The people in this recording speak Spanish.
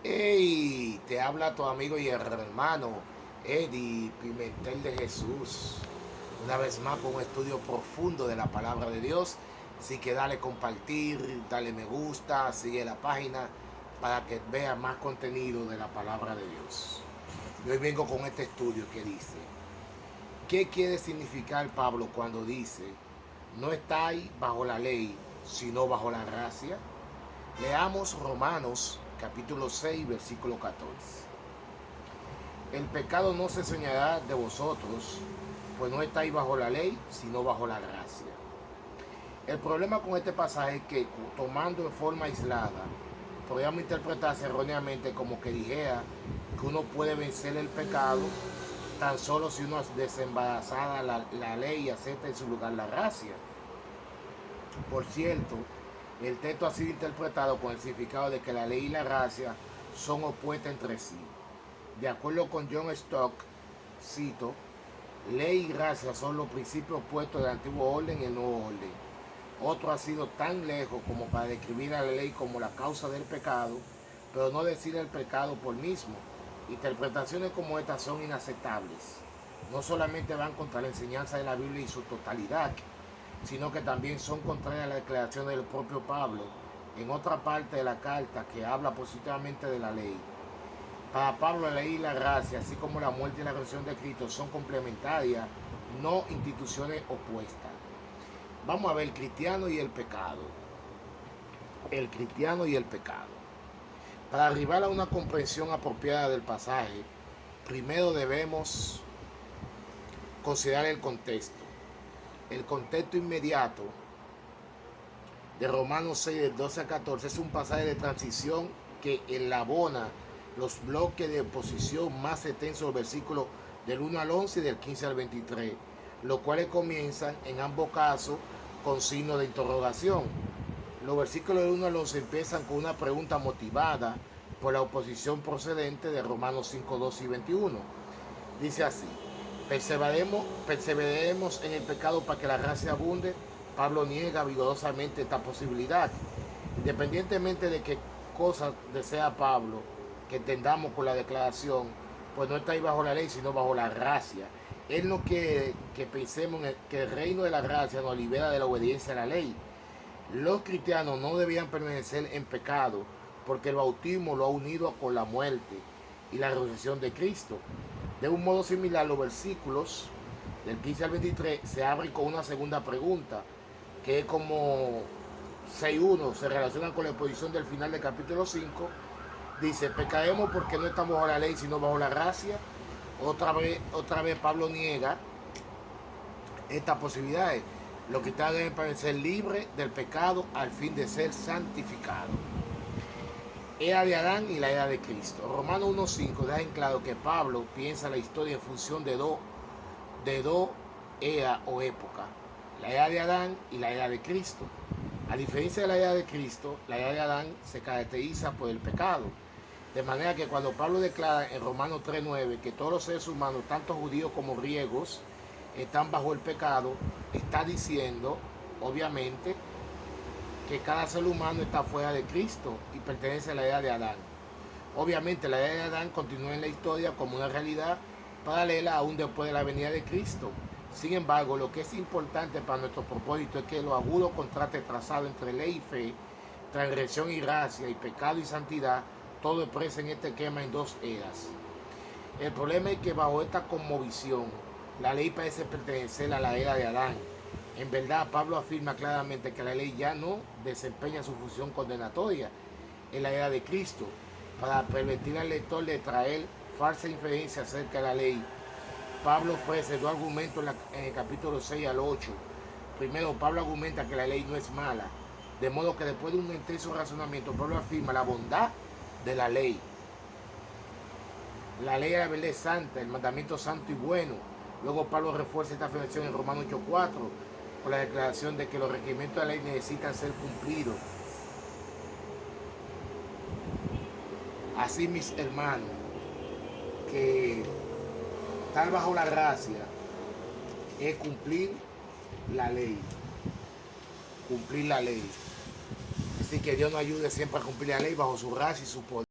Hey, te habla tu amigo y hermano Eddie Pimentel de Jesús. Una vez más con un estudio profundo de la palabra de Dios. Así que dale compartir, dale me gusta, sigue la página para que veas más contenido de la palabra de Dios. Y hoy vengo con este estudio que dice, ¿qué quiere significar Pablo cuando dice, no estáis bajo la ley, sino bajo la gracia? Leamos Romanos capítulo 6, versículo 14. El pecado no se soñará de vosotros, pues no estáis bajo la ley, sino bajo la gracia. El problema con este pasaje es que, tomando en forma aislada, podríamos interpretarse erróneamente como que dijera que uno puede vencer el pecado tan solo si uno desembarazada la ley y acepta en su lugar la gracia. Por cierto, el texto ha sido interpretado con el significado de que la ley y la gracia son opuestas entre sí. De acuerdo con John Stock, cito, ley y gracia son los principios opuestos del antiguo orden y el nuevo orden. Otro ha sido tan lejos como para describir a la ley como la causa del pecado, pero no decir el pecado por mismo. Interpretaciones como estas son inaceptables. No solamente van contra la enseñanza de la Biblia y su totalidad, sino que también son contrarias a la declaración del propio Pablo en otra parte de la carta que habla positivamente de la ley. Para Pablo, la ley y la gracia, así como la muerte y la resurrección de Cristo, son complementarias, no instituciones opuestas. Vamos a ver el cristiano y el pecado. El cristiano y el pecado. Para arribar a una comprensión apropiada del pasaje, primero debemos considerar el contexto. El contexto inmediato de Romanos 6, del 12 a 14, es un pasaje de transición que enlabona los bloques de oposición más extensos, versículos del 1 al 11 y del 15 al 23, los cuales comienzan en ambos casos con signo de interrogación. Los versículos del 1 al 11 empiezan con una pregunta motivada por la oposición procedente de Romanos 5, 2 y 21. Dice así, perseveremos en el pecado para que la gracia abunde. Pablo niega vigorosamente esta posibilidad. Independientemente de qué cosa desea Pablo que entendamos con la declaración, pues no estáis bajo la ley, sino bajo la gracia. Él no quiere que pensemos que el reino de la gracia nos libera de la obediencia a la ley. Los cristianos no debían permanecer en pecado, porque el bautismo lo ha unido con la muerte y la resurrección de Cristo. De un modo similar, los versículos del 15 al 23 se abren con una segunda pregunta, que es como 6.1, se relaciona con la exposición del final del capítulo 5. Dice, pecaremos porque no estamos bajo la ley, sino bajo la gracia. Otra vez Pablo niega estas posibilidades. Los cristianos deben permanecer libres del pecado al fin de ser santificados. Era de Adán y la era de Cristo. Romanos 1.5 deja en claro que Pablo piensa la historia en función de dos eras o épocas. La era de Adán y la era de Cristo. A diferencia de la era de Cristo, la era de Adán se caracteriza por el pecado. De manera que cuando Pablo declara en Romanos 3.9 que todos los seres humanos, tanto judíos como griegos, están bajo el pecado, está diciendo, obviamente, que cada ser humano está fuera de Cristo y pertenece a la era de Adán. Obviamente la era de Adán continúa en la historia como una realidad paralela aún después de la venida de Cristo. Sin embargo, lo que es importante para nuestro propósito es que los agudos contrastes trazados entre ley y fe, transgresión y gracia, y pecado y santidad, todo expresa en este esquema en dos eras. El problema es que bajo esta cosmovisión, la ley parece pertenecer a la era de Adán. En verdad, Pablo afirma claramente que la ley ya no desempeña su función condenatoria en la era de Cristo, para permitir al lector de traer falsa inferencia acerca de la ley. Pablo ofrece dos argumentos en el capítulo 6 al 8. Primero, Pablo argumenta que la ley no es mala, de modo que después de un intenso razonamiento, Pablo afirma la bondad de la ley. La ley de la verdad es santa, el mandamiento santo y bueno. Luego Pablo refuerza esta afirmación en Romanos 8.4 con la declaración de que los requerimientos de la ley necesitan ser cumplidos. Así, mis hermanos, que estar bajo la gracia es cumplir la ley. Cumplir la ley. Así que Dios nos ayude siempre a cumplir la ley bajo su gracia y su poder.